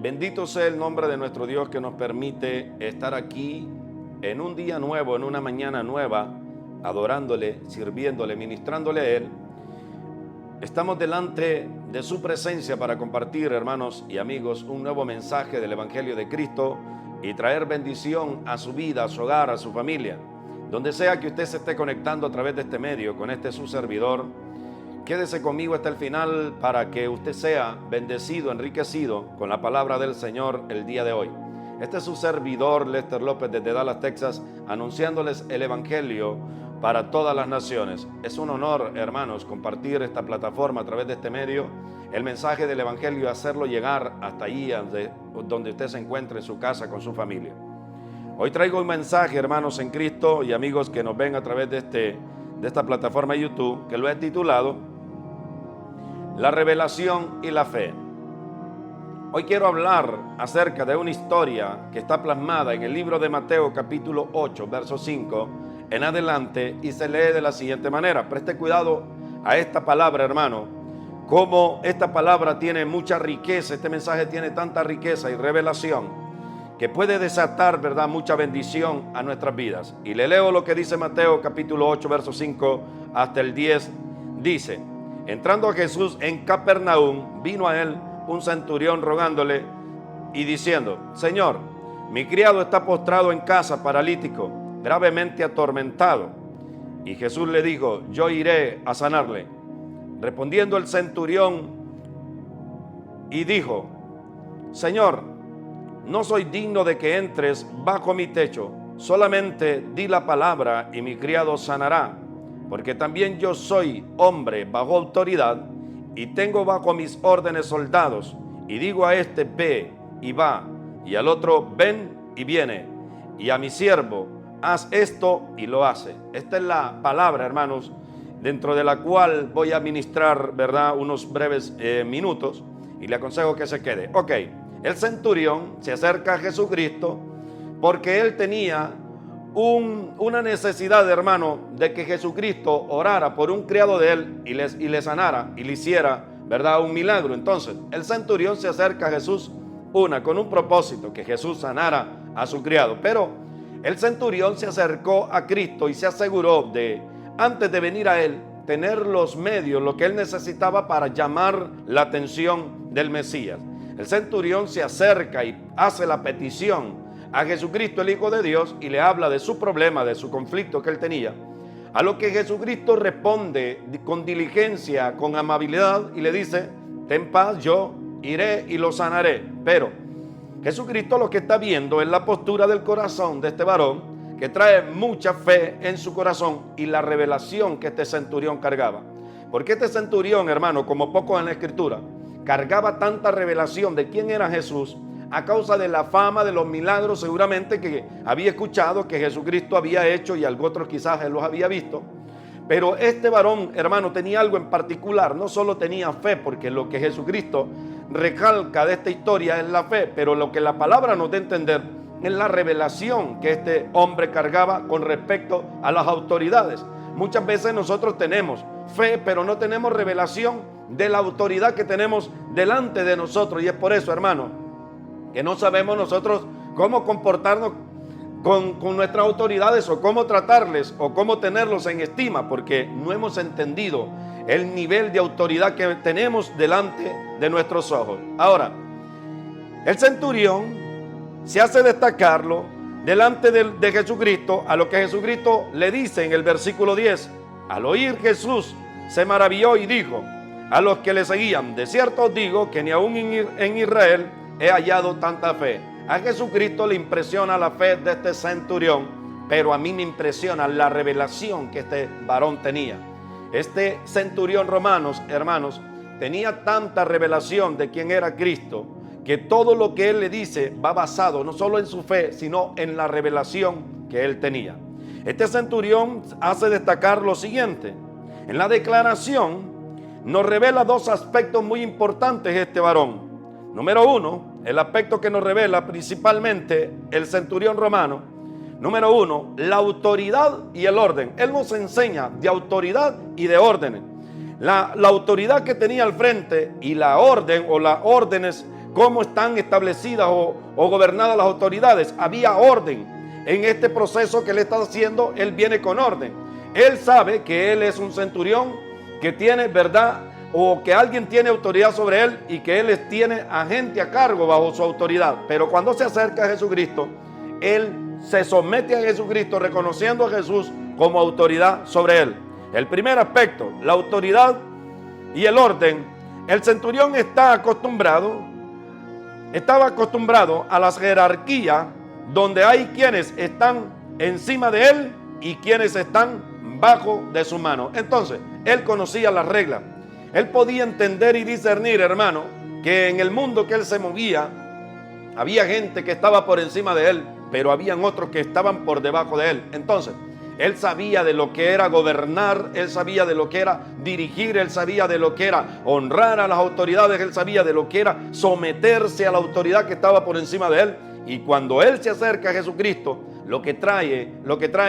Bendito sea el nombre de nuestro Dios que nos permite estar aquí en un día nuevo, en una mañana nueva, adorándole, sirviéndole, ministrándole a Él. Estamos delante de su presencia para compartir, hermanos y amigos, un nuevo mensaje del Evangelio de Cristo y traer bendición a su vida, a su hogar, a su familia. Donde sea que usted se esté conectando a través de este medio, con este su servidor, quédese conmigo hasta el final para que usted sea bendecido, enriquecido con la palabra del Señor el día de hoy. Este es su servidor, Lester López, desde Dallas, Texas, anunciándoles el Evangelio para todas las naciones. Es un honor, hermanos, compartir esta plataforma a través de este medio, el mensaje del Evangelio y hacerlo llegar hasta ahí donde usted se encuentre, en su casa, con su familia. Hoy traigo un mensaje, hermanos en Cristo y amigos que nos ven a través de esta plataforma de YouTube, que lo he titulado La revelación y la fe. Hoy quiero hablar acerca de una historia que está plasmada en el libro de Mateo capítulo 8, verso 5 en adelante, y se lee de la siguiente manera. Preste cuidado a esta palabra, hermano, como esta palabra tiene mucha riqueza. Este mensaje tiene tanta riqueza y revelación que puede desatar, ¿verdad?, mucha bendición a nuestras vidas. Y le leo lo que dice Mateo capítulo 8, verso 5 hasta el 10. Dice: entrando a Jesús en Capernaum, vino a él un centurión rogándole y diciendo: Señor, mi criado está postrado en casa, paralítico, gravemente atormentado. Y Jesús le dijo: yo iré a sanarle. Respondiendo el centurión y dijo: Señor, no soy digno de que entres bajo mi techo, solamente di la palabra y mi criado sanará, porque también yo soy hombre bajo autoridad y tengo bajo mis órdenes soldados, y digo a este: ve, y va, y al otro: ven, y viene, y a mi siervo: haz esto, y lo hace. Esta es la palabra, hermanos, dentro de la cual voy a ministrar, ¿verdad?, unos breves minutos, y le aconsejo que se quede. Ok, el centurión se acerca a Jesucristo porque él tenía una necesidad, hermano, de que Jesucristo orara por un criado de él y le sanara y le hiciera, ¿verdad?, un milagro. Entonces el centurión se acerca a Jesús con un propósito: que Jesús sanara a su criado. Pero el centurión se acercó a Cristo y se aseguró de, antes de venir a él, tener los medios, lo que él necesitaba para llamar la atención del Mesías. El centurión se acerca y hace la petición a Jesucristo, el Hijo de Dios, y le habla de su problema, de su conflicto que él tenía. A lo que Jesucristo responde con diligencia, con amabilidad, y le dice: ten paz, yo iré y lo sanaré. Pero Jesucristo lo que está viendo es la postura del corazón de este varón, que trae mucha fe en su corazón, y la revelación que este centurión cargaba. Porque este centurión, hermano, como pocos en la Escritura, cargaba tanta revelación de quién era Jesús a causa de la fama, de los milagros seguramente que había escuchado que Jesucristo había hecho, y algo otros quizás él los había visto. Pero este varón, hermano, tenía algo en particular. No solo tenía fe, porque lo que Jesucristo recalca de esta historia es la fe, pero lo que la palabra nos da a entender es la revelación que este hombre cargaba con respecto a las autoridades. Muchas veces nosotros tenemos fe, pero no tenemos revelación de la autoridad que tenemos delante de nosotros. Y es por eso, hermano, que no sabemos nosotros cómo comportarnos con nuestras autoridades, o cómo tratarles, o cómo tenerlos en estima, porque no hemos entendido el nivel de autoridad que tenemos delante de nuestros ojos. Ahora, el centurión se hace destacarlo delante de Jesucristo, a lo que Jesucristo le dice en el versículo 10. Al oír Jesús se maravilló y dijo a los que le seguían: de cierto os digo que ni aún en Israel he hallado tanta fe. A Jesucristo le impresiona la fe de este centurión, pero a mí me impresiona la revelación que este varón tenía. Este centurión romano, hermanos, tenía tanta revelación de quién era Cristo, que todo lo que él le dice va basado no solo en su fe, sino en la revelación que él tenía. Este centurión hace destacar lo siguiente. En la declaración nos revela dos aspectos muy importantes este varón. Número uno, el aspecto que nos revela principalmente el centurión romano. Número uno, la autoridad y el orden. Él nos enseña de autoridad y de órdenes. La autoridad que tenía al frente y la orden o las órdenes cómo están establecidas o gobernadas las autoridades. Había orden. En este proceso que él está haciendo, él viene con orden. Él sabe que él es un centurión que tiene verdad, o que alguien tiene autoridad sobre él y que él tiene a gente a cargo bajo su autoridad. Pero cuando se acerca a Jesucristo, él se somete a Jesucristo reconociendo a Jesús como autoridad sobre él. El primer aspecto, la autoridad y el orden. El centurión estaba acostumbrado a las jerarquías donde hay quienes están encima de él y quienes están bajo de su mano. Entonces, él conocía las reglas. Él podía entender y discernir, hermano, que en el mundo que él se movía, había gente que estaba por encima de él, pero habían otros que estaban por debajo de él. Entonces, él sabía de lo que era gobernar, él sabía de lo que era dirigir, él sabía de lo que era honrar a las autoridades, él sabía de lo que era someterse a la autoridad que estaba por encima de él. Y cuando él se acerca a Jesucristo, lo que trae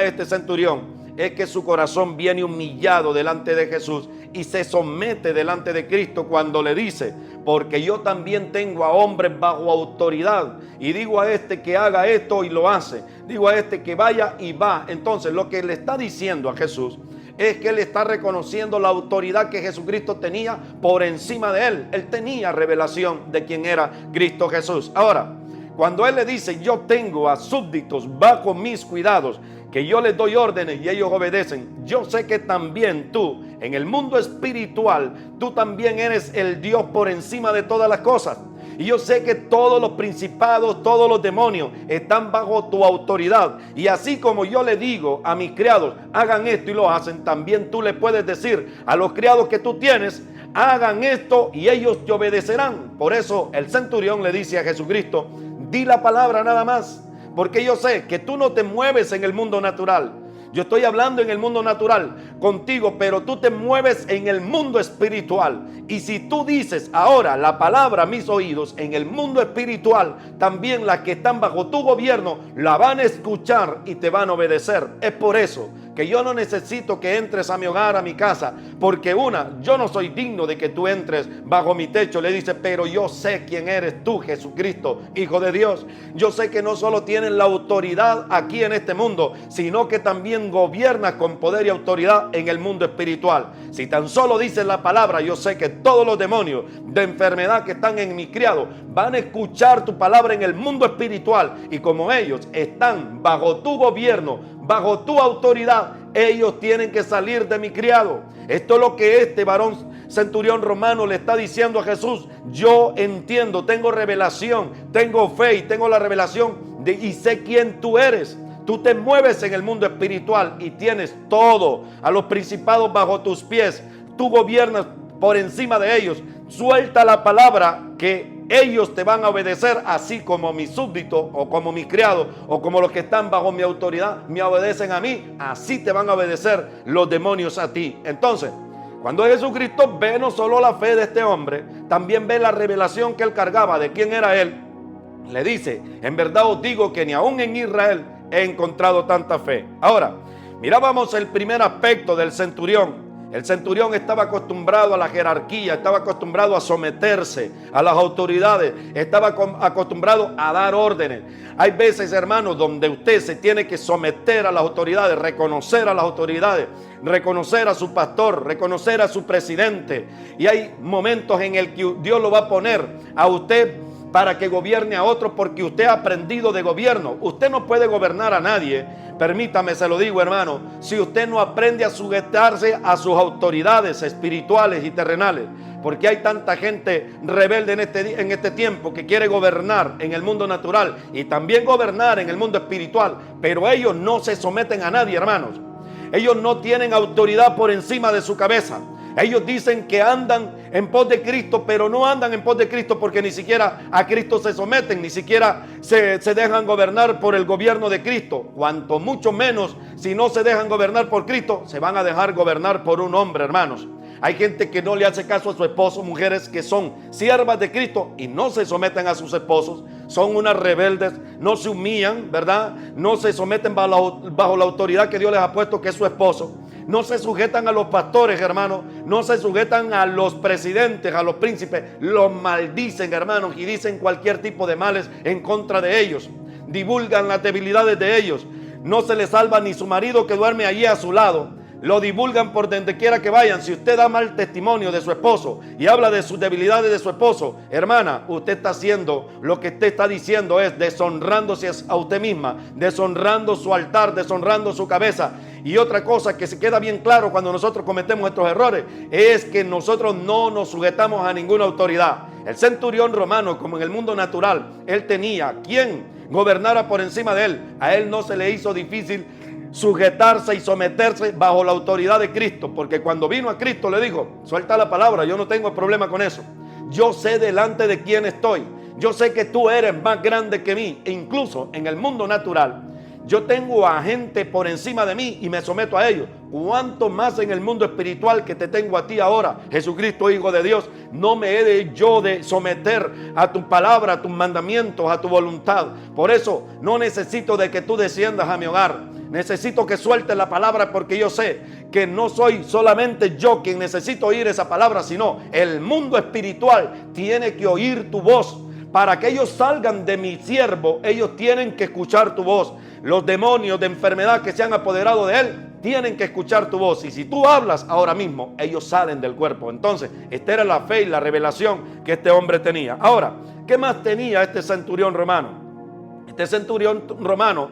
este centurión es que su corazón viene humillado delante de Jesús y se somete delante de Cristo cuando le dice: porque yo también tengo a hombres bajo autoridad, y digo a este que haga esto y lo hace, digo a este que vaya y va. Entonces, lo que le está diciendo a Jesús es que él está reconociendo la autoridad que Jesucristo tenía por encima de él. Él tenía revelación de quién era Cristo Jesús. Ahora, cuando él le dice: yo tengo a súbditos bajo mis cuidados, que yo les doy órdenes y ellos obedecen, yo sé que también tú, en el mundo espiritual, tú también eres el Dios por encima de todas las cosas. Y yo sé que todos los principados, todos los demonios están bajo tu autoridad. Y así como yo le digo a mis criados: hagan esto, y lo hacen, también tú le puedes decir a los criados que tú tienes: hagan esto y ellos te obedecerán. Por eso el centurión le dice a Jesucristo: di la palabra nada más, porque yo sé que tú no te mueves en el mundo natural. Yo estoy hablando en el mundo natural contigo, pero tú te mueves en el mundo espiritual. Y si tú dices ahora la palabra a mis oídos, en el mundo espiritual, también las que están bajo tu gobierno la van a escuchar y te van a obedecer. Es por eso que yo no necesito que entres a mi hogar, a mi casa, porque yo no soy digno de que tú entres bajo mi techo. Le dice: pero yo sé quién eres tú, Jesucristo, Hijo de Dios. Yo sé que no solo tienes la autoridad aquí en este mundo, sino que también gobiernas con poder y autoridad en el mundo espiritual. Si tan solo dices la palabra, yo sé que todos los demonios de enfermedad que están en mi criado van a escuchar tu palabra en el mundo espiritual, y como ellos están bajo tu gobierno, bajo tu autoridad, ellos tienen que salir de mi criado. Esto es lo que este varón centurión romano le está diciendo a Jesús: yo entiendo, tengo revelación, tengo fe y tengo la revelación y sé quién tú eres. Tú te mueves en el mundo espiritual y tienes todo, a los principados bajo tus pies. Tú gobiernas por encima de ellos. Suelta la palabra que ellos te van a obedecer, así como mis súbditos o como mis criados o como los que están bajo mi autoridad me obedecen a mí. Así te van a obedecer los demonios a ti. Entonces, cuando Jesucristo ve no solo la fe de este hombre, también ve la revelación que él cargaba de quién era él. Le dice: en verdad os digo que ni aún en Israel he encontrado tanta fe. Ahora, mirábamos el primer aspecto del centurión. El centurión estaba acostumbrado a la jerarquía, estaba acostumbrado a someterse a las autoridades, estaba acostumbrado a dar órdenes. Hay veces, hermanos, donde usted se tiene que someter a las autoridades, reconocer a las autoridades, reconocer a su pastor, reconocer a su presidente. Y hay momentos en el que Dios lo va a poner a usted para que gobierne a otros, porque usted ha aprendido de gobierno. Usted no puede gobernar a nadie, permítame, se lo digo, hermano, si usted no aprende a sujetarse a sus autoridades espirituales y terrenales. Porque hay tanta gente rebelde en este tiempo que quiere gobernar en el mundo natural y también gobernar en el mundo espiritual, pero ellos no se someten a nadie, hermanos. Ellos no tienen autoridad por encima de su cabeza. Ellos dicen que andan en pos de Cristo, pero no andan en pos de Cristo, porque ni siquiera a Cristo se someten, ni siquiera se dejan gobernar por el gobierno de Cristo. Cuanto mucho menos, si no se dejan gobernar por Cristo, se van a dejar gobernar por un hombre, hermanos. Hay gente que no le hace caso a su esposo, mujeres que son siervas de Cristo y no se someten a sus esposos, son unas rebeldes, no se humillan, ¿verdad? No se someten bajo la autoridad que Dios les ha puesto, que es su esposo. no se sujetan a los pastores, hermanos, no se sujetan a los presidentes, a los príncipes, los maldicen, hermanos, y dicen cualquier tipo de males en contra de ellos, divulgan las debilidades de ellos. No se les salva ni su marido que duerme allí a su lado. Lo divulgan por donde quiera que vayan. Si usted da mal testimonio de su esposo y habla de sus debilidades de su esposo, hermana, usted está haciendo, lo que usted está diciendo es deshonrándose a usted misma, deshonrando su altar, deshonrando su cabeza. Y otra cosa que se queda bien claro cuando nosotros cometemos estos errores es que nosotros no nos sujetamos a ninguna autoridad. El centurión romano, como en el mundo natural, él tenía quien gobernara por encima de él. A él no se le hizo difícil sujetarse y someterse bajo la autoridad de Cristo, porque cuando vino a Cristo le dijo: suelta la palabra, yo no tengo problema con eso, yo sé delante de quién estoy, yo sé que tú eres más grande que mí. E incluso en el mundo natural yo tengo a gente por encima de mí y me someto a ellos. Cuánto más en el mundo espiritual que te tengo a ti ahora, Jesucristo, Hijo de Dios. No me he de yo de someter a tu palabra, a tus mandamientos, a tu voluntad. Por eso no necesito de que tú desciendas a mi hogar. Necesito que sueltes la palabra, porque yo sé que no soy solamente yo quien necesito oír esa palabra, sino el mundo espiritual tiene que oír tu voz. Para que ellos salgan de mi siervo, ellos tienen que escuchar tu voz. Los demonios de enfermedad que se han apoderado de él tienen que escuchar tu voz. Y si tú hablas ahora mismo, ellos salen del cuerpo. Entonces, esta era la fe y la revelación que este hombre tenía. Ahora, ¿qué más tenía este centurión romano? Este centurión romano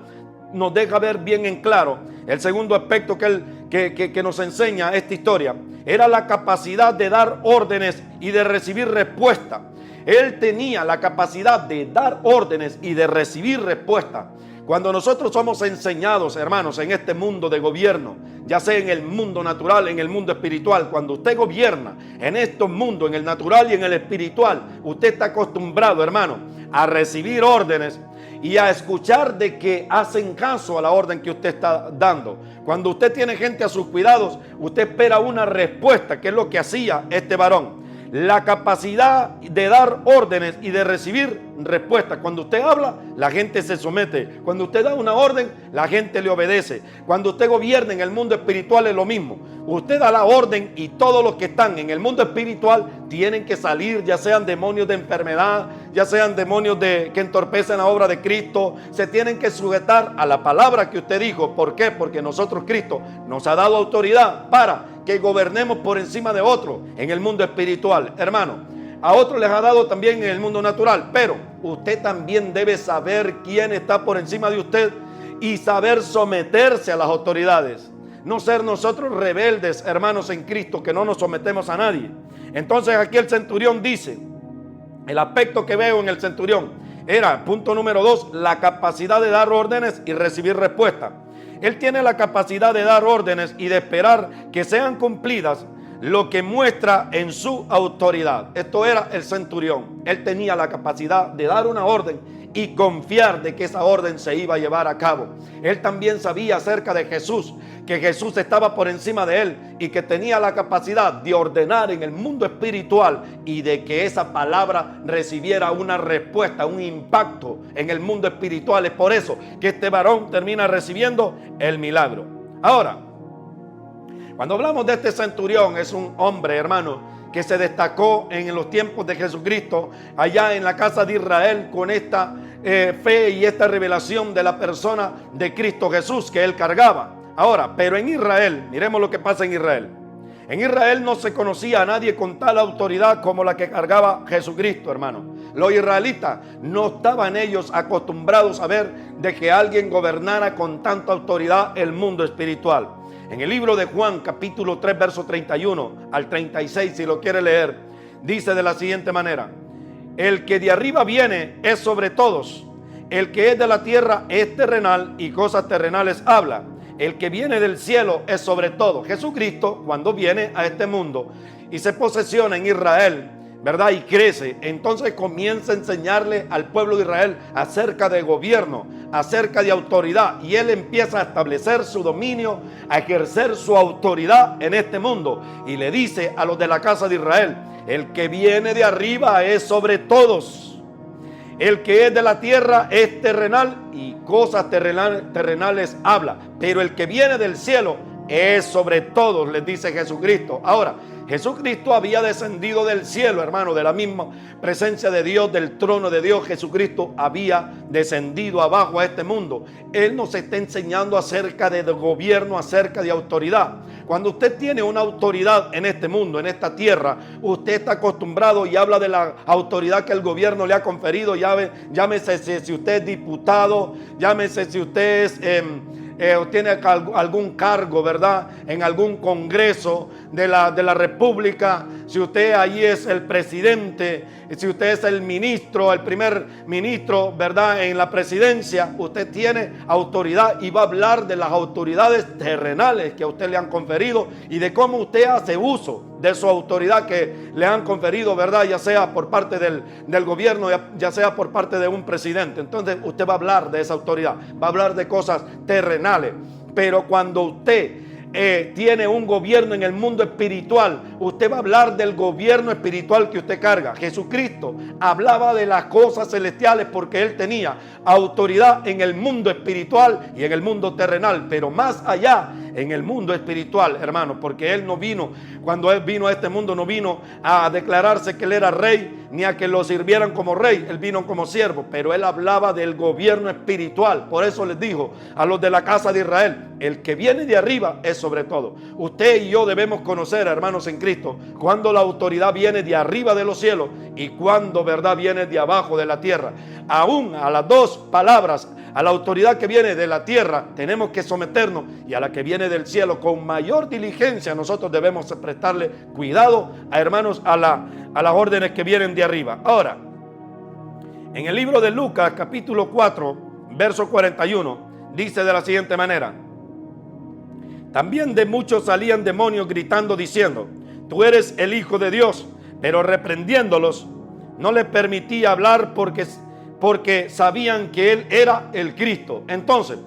nos deja ver bien en claro el segundo aspecto que nos enseña esta historia. Era la capacidad de dar órdenes y de recibir respuesta. Él tenía la capacidad de dar órdenes y de recibir respuesta. Cuando nosotros somos enseñados, hermanos, en este mundo de gobierno, ya sea en el mundo natural, en el mundo espiritual, cuando usted gobierna en estos mundos, en el natural y en el espiritual, usted está acostumbrado, hermano, a recibir órdenes y a escuchar de que hacen caso a la orden que usted está dando. Cuando usted tiene gente a sus cuidados, usted espera una respuesta, que es lo que hacía este varón. La capacidad de dar órdenes y de recibir respuestas. Cuando usted habla, la gente se somete. Cuando usted da una orden, la gente le obedece. Cuando usted gobierna en el mundo espiritual es lo mismo. Usted da la orden y todos los que están en el mundo espiritual tienen que salir, ya sean demonios de enfermedad, ya sean demonios que entorpecen la obra de Cristo. Se tienen que sujetar a la palabra que usted dijo. ¿Por qué? Porque nosotros, Cristo nos ha dado autoridad para que gobernemos por encima de otros en el mundo espiritual. Hermano, a otros les ha dado también en el mundo natural, pero usted también debe saber quién está por encima de usted y saber someterse a las autoridades. No ser nosotros rebeldes, hermanos en Cristo, que no nos sometemos a nadie. Entonces aquí el centurión dice, el aspecto que veo en el centurión era, punto número 2, la capacidad de dar órdenes y recibir respuesta. Él tiene la capacidad de dar órdenes y de esperar que sean cumplidas, lo que muestra en su autoridad. Esto era el centurión. Él tenía la capacidad de dar una orden y confiar de que esa orden se iba a llevar a cabo. Él también sabía acerca de Jesús, que Jesús estaba por encima de él y que tenía la capacidad de ordenar en el mundo espiritual y de que esa palabra recibiera una respuesta, un impacto en el mundo espiritual. Es por eso que este varón termina recibiendo el milagro. Ahora, cuando hablamos de este centurión, es un hombre, hermano, que se destacó en los tiempos de Jesucristo, allá en la casa de Israel, con esta fe y esta revelación de la persona de Cristo Jesús que él cargaba. Ahora, pero en Israel, miremos lo que pasa en Israel. En Israel no se conocía a nadie con tal autoridad como la que cargaba Jesucristo, hermano. Los israelitas no estaban ellos acostumbrados a ver de que alguien gobernara con tanta autoridad el mundo espiritual. En el libro de Juan, capítulo 3, verso 31 al 36, si lo quiere leer, dice de la siguiente manera: el que de arriba viene es sobre todos, el que es de la tierra es terrenal y cosas terrenales habla. El que viene del cielo es sobre todo. Jesucristo, cuando viene a este mundo y se posesiona en Israel, ¿verdad? Y crece, entonces comienza a enseñarle al pueblo de Israel acerca de gobierno, acerca de autoridad, y él empieza a establecer su dominio, a ejercer su autoridad en este mundo, y le dice a los de la casa de Israel: el que viene de arriba es sobre todos, el que es de la tierra es terrenal y cosas terrenales habla, pero el que viene del cielo es sobre todos, les dice Jesucristo. Ahora, Jesucristo había descendido del cielo, hermano, de la misma presencia de Dios, del trono de Dios. Jesucristo había descendido abajo a este mundo. Él nos está enseñando acerca de gobierno, acerca de autoridad. Cuando usted tiene una autoridad en este mundo, en esta tierra, usted está acostumbrado y habla de la autoridad que el gobierno le ha conferido. Llámese si usted es diputado, llámese si usted es... tiene algún cargo, ¿verdad? En algún congreso de la república. Si usted ahí es el presidente, si usted es el ministro, el primer ministro, ¿verdad? En la presidencia, usted tiene autoridad y va a hablar de las autoridades terrenales que a usted le han conferido y de cómo usted hace uso de su autoridad que le han conferido, ¿verdad? Ya sea por parte del gobierno, ya sea por parte de un presidente. Entonces usted va a hablar de esa autoridad, va a hablar de cosas terrenales. Pero cuando usted tiene un gobierno en el mundo espiritual, usted va a hablar del gobierno espiritual que usted carga. Jesucristo hablaba de las cosas celestiales porque Él tenía autoridad en el mundo espiritual y en el mundo terrenal, pero más allá en el mundo espiritual, hermano, porque Él no vino, cuando Él vino a este mundo, no vino a declararse que Él era rey, ni a que lo sirvieran como rey. Él vino como siervo, pero Él hablaba del gobierno espiritual. Por eso les dijo a los de la casa de Israel: el que viene de arriba es sobre todo. Usted y yo debemos conocer, hermanos en Cristo, cuando la autoridad viene de arriba de los cielos y cuando, verdad, viene de abajo de la tierra. Aún a las dos palabras, a la autoridad que viene de la tierra tenemos que someternos, y a la que viene del cielo con mayor diligencia nosotros debemos prestarle cuidado, a hermanos, a las órdenes que vienen de arriba. Ahora, en el libro de Lucas capítulo 4 verso 41 dice de la siguiente manera: también de muchos salían demonios gritando diciendo: tú eres el Hijo de Dios. Pero reprendiéndolos no les permitía hablar porque sabían que Él era el Cristo. Entonces,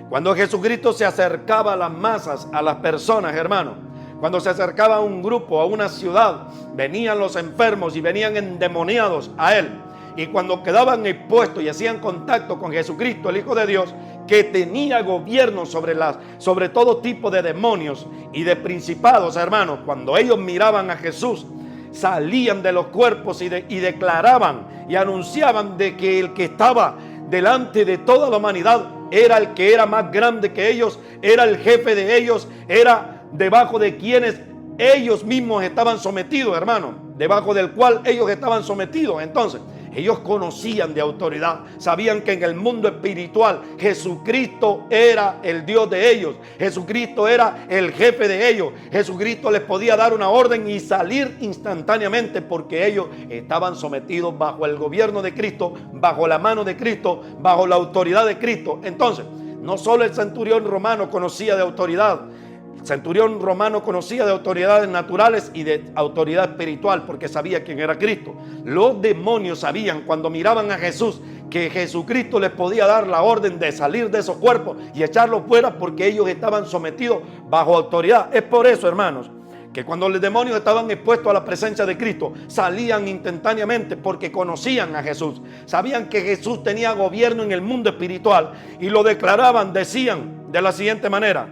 cuando Jesucristo se acercaba a las masas, a las personas, hermanos, cuando se acercaba a un grupo, a una ciudad, venían los enfermos y venían endemoniados a Él. Y cuando quedaban expuestos y hacían contacto con Jesucristo, el Hijo de Dios, que tenía gobierno sobre todo tipo de demonios y de principados, hermanos, cuando ellos miraban a Jesús, salían de los cuerpos y declaraban y anunciaban de que el que estaba delante de toda la humanidad era el que era más grande que ellos, era el jefe de ellos, era debajo de quienes ellos mismos estaban sometidos, hermano, debajo del cual ellos estaban sometidos. Entonces, ellos conocían de autoridad, sabían que en el mundo espiritual Jesucristo era el Dios de ellos, Jesucristo era el jefe de ellos, Jesucristo les podía dar una orden y salir instantáneamente porque ellos estaban sometidos bajo el gobierno de Cristo, bajo la mano de Cristo, bajo la autoridad de Cristo. Entonces, no solo el centurión romano conocía de autoridad, el centurión romano conocía de autoridades naturales y de autoridad espiritual porque sabía quién era Cristo. Los demonios sabían cuando miraban a Jesús que Jesucristo les podía dar la orden de salir de esos cuerpos y echarlos fuera porque ellos estaban sometidos bajo autoridad. Es por eso, hermanos, que cuando los demonios estaban expuestos a la presencia de Cristo, salían instantáneamente porque conocían a Jesús. Sabían que Jesús tenía gobierno en el mundo espiritual y lo declaraban, decían de la siguiente manera: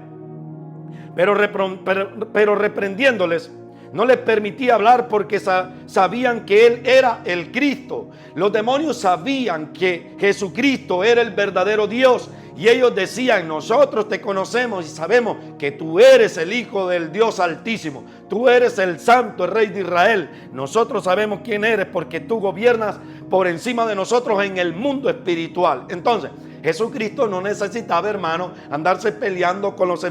pero reprendiéndoles, no les permitía hablar porque sabían que Él era el Cristo. Los demonios sabían que Jesucristo era el verdadero Dios. Y ellos decían: nosotros te conocemos y sabemos que tú eres el Hijo del Dios Altísimo. Tú eres el Santo, el Rey de Israel. Nosotros sabemos quién eres porque tú gobiernas por encima de nosotros en el mundo espiritual. Entonces, Jesucristo no necesitaba, hermano, andarse peleando con los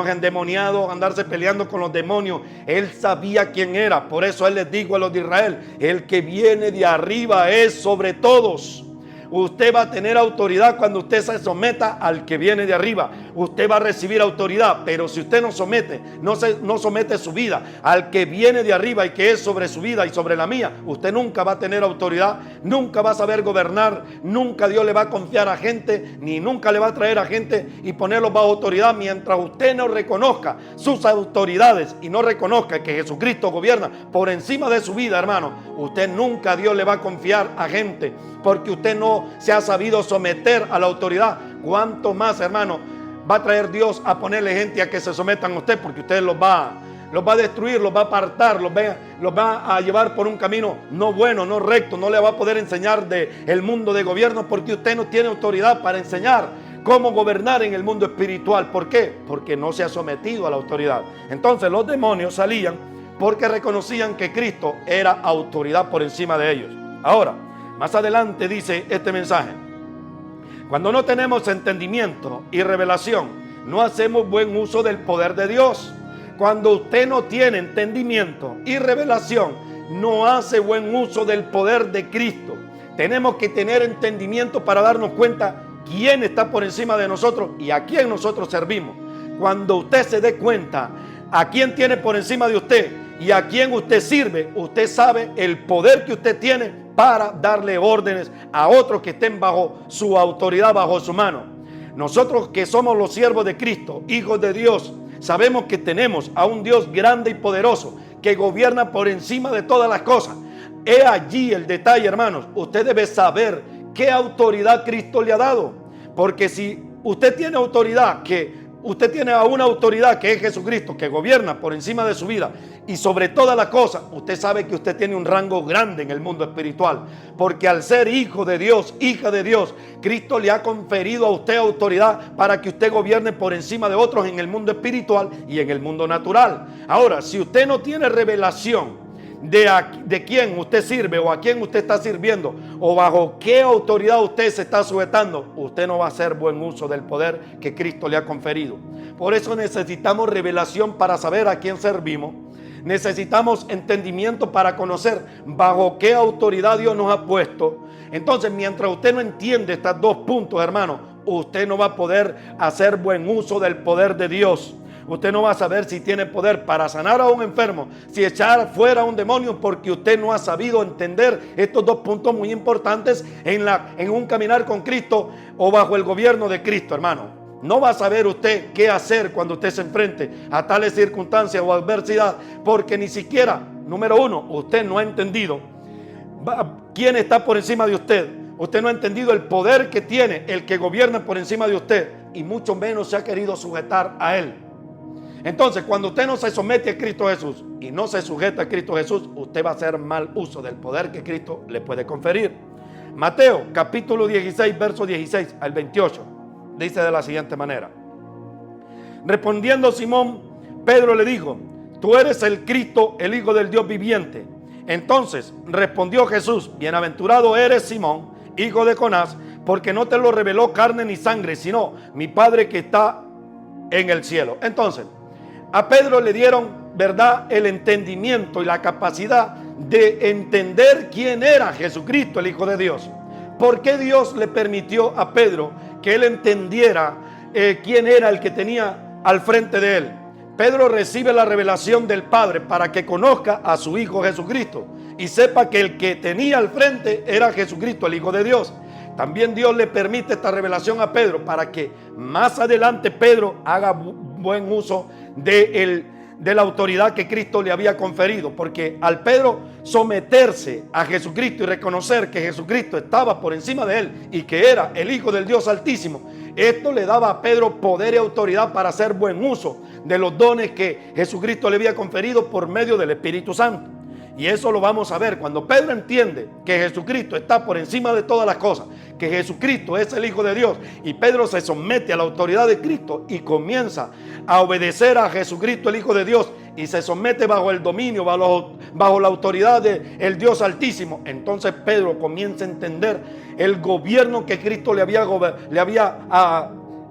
endemoniados, andarse peleando con los demonios. Él sabía quién era. Por eso Él les dijo a los de Israel: el que viene de arriba es sobre todos. Usted va a tener autoridad cuando usted se someta al que viene de arriba. Usted va a recibir autoridad, pero si usted no somete su vida al que viene de arriba y que es sobre su vida y sobre la mía, usted nunca va a tener autoridad, nunca va a saber gobernar, nunca Dios le va a confiar a gente, ni nunca le va a traer a gente y ponerlos bajo autoridad mientras usted no reconozca sus autoridades y no reconozca que Jesucristo gobierna por encima de su vida, hermano. Usted nunca Dios le va a confiar a gente porque usted no se ha sabido someter a la autoridad. Cuanto más, hermano, va a traer Dios a ponerle gente a que se sometan a usted, porque usted los va a destruir, los va a apartar, los va a llevar por un camino no bueno, no recto. No le va a poder enseñar del mundo de gobierno, porque usted no tiene autoridad para enseñar cómo gobernar en el mundo espiritual. ¿Por qué? Porque no se ha sometido a la autoridad. Entonces los demonios salían porque reconocían que Cristo era autoridad por encima de ellos. Ahora, más adelante dice este mensaje: cuando no tenemos entendimiento y revelación, no hacemos buen uso del poder de Dios. Cuando usted no tiene entendimiento y revelación, no hace buen uso del poder de Cristo. Tenemos que tener entendimiento para darnos cuenta quién está por encima de nosotros y a quién nosotros servimos. Cuando usted se dé cuenta a quién tiene por encima de usted y a quién usted sirve, usted sabe el poder que usted tiene para darle órdenes a otros que estén bajo su autoridad, bajo su mano. Nosotros que somos los siervos de Cristo, hijos de Dios, sabemos que tenemos a un Dios grande y poderoso que gobierna por encima de todas las cosas. He allí el detalle, hermanos. Usted debe saber qué autoridad Cristo le ha dado, porque si usted tiene autoridad, usted tiene a una autoridad que es Jesucristo, que gobierna por encima de su vida y sobre todas las cosas, usted sabe que usted tiene un rango grande en el mundo espiritual, porque al ser hijo de Dios, hija de Dios, Cristo le ha conferido a usted autoridad para que usted gobierne por encima de otros en el mundo espiritual y en el mundo natural. Ahora, si usted no tiene revelación de quién usted sirve o a quién usted está sirviendo o bajo qué autoridad usted se está sujetando, usted no va a hacer buen uso del poder que Cristo le ha conferido. Por eso necesitamos revelación para saber a quién servimos. Necesitamos entendimiento para conocer bajo qué autoridad Dios nos ha puesto. Entonces, mientras usted no entiende estos dos puntos, hermano, usted no va a poder hacer buen uso del poder de Dios. Usted no va a saber si tiene poder para sanar a un enfermo, si echar fuera a un demonio, porque usted no ha sabido entender estos dos puntos muy importantes en un caminar con Cristo o bajo el gobierno de Cristo, hermano. No va a saber usted qué hacer cuando usted se enfrente a tales circunstancias o adversidad, porque ni siquiera, número uno, usted no ha entendido quién está por encima de usted. Usted no ha entendido el poder que tiene el que gobierna por encima de usted, y mucho menos se ha querido sujetar a él. Entonces, cuando usted no se somete a Cristo Jesús y no se sujeta a Cristo Jesús, usted va a hacer mal uso del poder que Cristo le puede conferir. Mateo capítulo 16, verso 16 al 28, dice de la siguiente manera: respondiendo Simón, Pedro le dijo: tú eres el Cristo, el Hijo del Dios viviente. Entonces respondió Jesús: bienaventurado eres Simón, hijo de Jonás, porque no te lo reveló carne ni sangre, sino mi Padre que está en el cielo. Entonces, a Pedro le dieron, ¿verdad?, el entendimiento y la capacidad de entender quién era Jesucristo, el Hijo de Dios. ¿Por qué Dios le permitió a Pedro que él entendiera quién era el que tenía al frente de él? Pedro recibe la revelación del Padre para que conozca a su Hijo Jesucristo y sepa que el que tenía al frente era Jesucristo, el Hijo de Dios. También Dios le permite esta revelación a Pedro para que más adelante Pedro haga buen uso de la autoridad que Cristo le había conferido, porque al Pedro someterse a Jesucristo y reconocer que Jesucristo estaba por encima de él y que era el Hijo del Dios Altísimo, esto le daba a Pedro poder y autoridad para hacer buen uso de los dones que Jesucristo le había conferido por medio del Espíritu Santo. Y eso lo vamos a ver cuando Pedro entiende que Jesucristo está por encima de todas las cosas, que Jesucristo es el Hijo de Dios, y Pedro se somete a la autoridad de Cristo y comienza a obedecer a Jesucristo, el Hijo de Dios, y se somete bajo el dominio, bajo la autoridad del Dios Altísimo. Entonces Pedro comienza a entender el gobierno que Cristo le había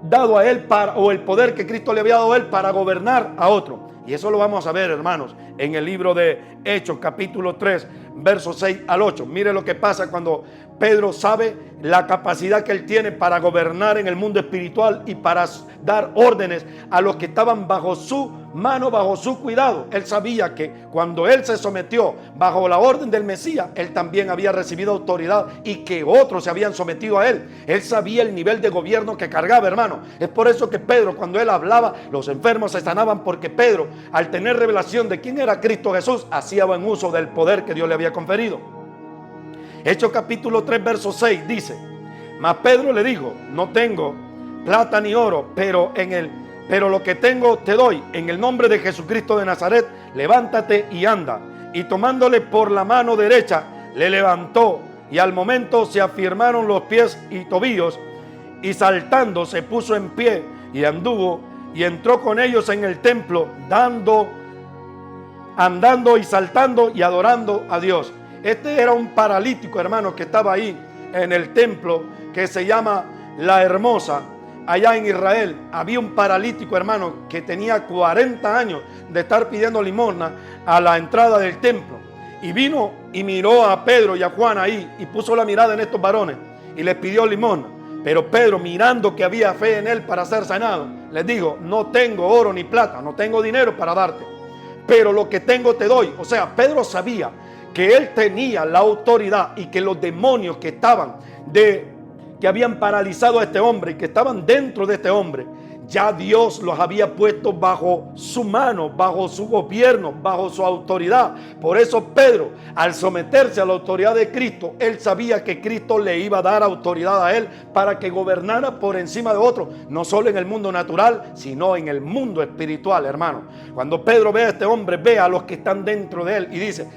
dado a él o el poder que Cristo le había dado a él para gobernar a otro. Y eso lo vamos a ver, hermanos, en el libro de Hechos, capítulo 3, versos 6 al 8. Mire lo que pasa cuando Pedro sabe la capacidad que él tiene para gobernar en el mundo espiritual y para dar órdenes a los que estaban bajo su mano, bajo su cuidado. Él sabía que cuando él se sometió bajo la orden del Mesías, él también había recibido autoridad y que otros se habían sometido a él. Él sabía el nivel de gobierno que cargaba, hermano. Es por eso que Pedro, cuando él hablaba, los enfermos se sanaban, porque Pedro, al tener revelación de quién era Cristo Jesús, hacía buen uso del poder que Dios le había conferido. Hechos capítulo 3, verso 6 dice: mas Pedro le dijo: no tengo plata ni oro, pero lo que tengo te doy. En el nombre de Jesucristo de Nazaret, levántate y anda. Y tomándole por la mano derecha, le levantó, y al momento se afirmaron los pies y tobillos, y saltando se puso en pie y anduvo y entró con ellos en el templo, andando y saltando y adorando a Dios. Este era un paralítico, hermano, que estaba ahí en el templo que se llama La Hermosa. Allá en Israel había un paralítico, hermano, que tenía 40 años de estar pidiendo limosna a la entrada del templo. Y vino y miró a Pedro y a Juan ahí y puso la mirada en estos varones y les pidió limosna. Pero Pedro, mirando que había fe en él para ser sanado, les dijo: no tengo oro ni plata, no tengo dinero para darte, pero lo que tengo te doy. O sea, Pedro sabía que él tenía la autoridad y que los demonios que habían paralizado a este hombre y que estaban dentro de este hombre, ya Dios los había puesto bajo su mano, bajo su gobierno, bajo su autoridad. Por eso Pedro, al someterse a la autoridad de Cristo, él sabía que Cristo le iba a dar autoridad a él para que gobernara por encima de otros, no solo en el mundo natural, sino en el mundo espiritual, hermano. Cuando Pedro ve a este hombre, ve a los que están dentro de él y dice,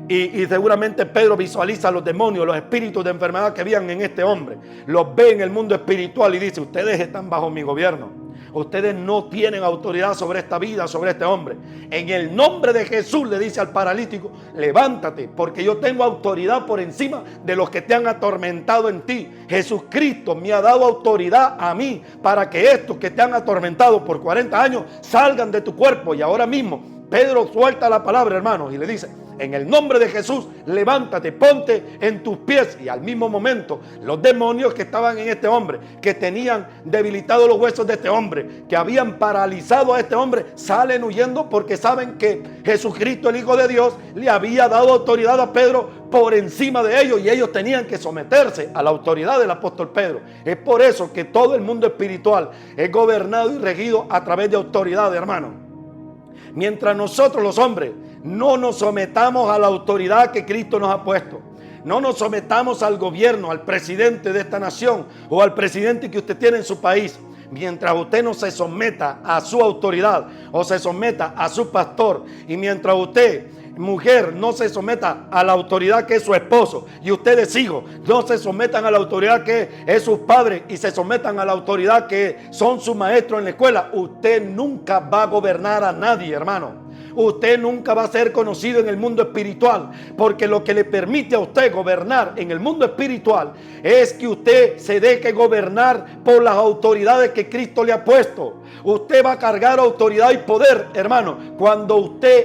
y seguramente Pedro visualiza los demonios, los espíritus de enfermedad que habían en este hombre, los ve en el mundo espiritual y dice: ustedes están bajo mi gobierno. Ustedes no tienen autoridad sobre esta vida, sobre este hombre. En el nombre de Jesús le dice al paralítico: levántate, porque yo tengo autoridad por encima de los que te han atormentado en ti. Jesucristo me ha dado autoridad a mí para que estos que te han atormentado por 40 años salgan de tu cuerpo. Y ahora mismo Pedro suelta la palabra, hermanos, y le dice: en el nombre de Jesús, levántate, ponte en tus pies. Y al mismo momento, los demonios que estaban en este hombre, que tenían debilitados los huesos de este hombre, que habían paralizado a este hombre, salen huyendo porque saben que Jesucristo, el Hijo de Dios, le había dado autoridad a Pedro por encima de ellos, y ellos tenían que someterse a la autoridad del apóstol Pedro. Es por eso que todo el mundo espiritual es gobernado y regido a través de autoridad, hermano. Mientras nosotros los hombres no nos sometamos a la autoridad que Cristo nos ha puesto, no nos sometamos al gobierno, al presidente de esta nación o al presidente que usted tiene en su país, mientras usted no se someta a su autoridad o se someta a su pastor, y mientras usted, mujer, no se someta a la autoridad que es su esposo, y ustedes, hijos, no se sometan a la autoridad que es sus padres y se sometan a la autoridad que son sus maestros en la escuela, usted nunca va a gobernar a nadie, hermano. Usted nunca va a ser conocido en el mundo espiritual, porque lo que le permite a usted gobernar en el mundo espiritual es que usted se deje gobernar por las autoridades que Cristo le ha puesto. Usted va a cargar autoridad y poder, hermano, cuando usted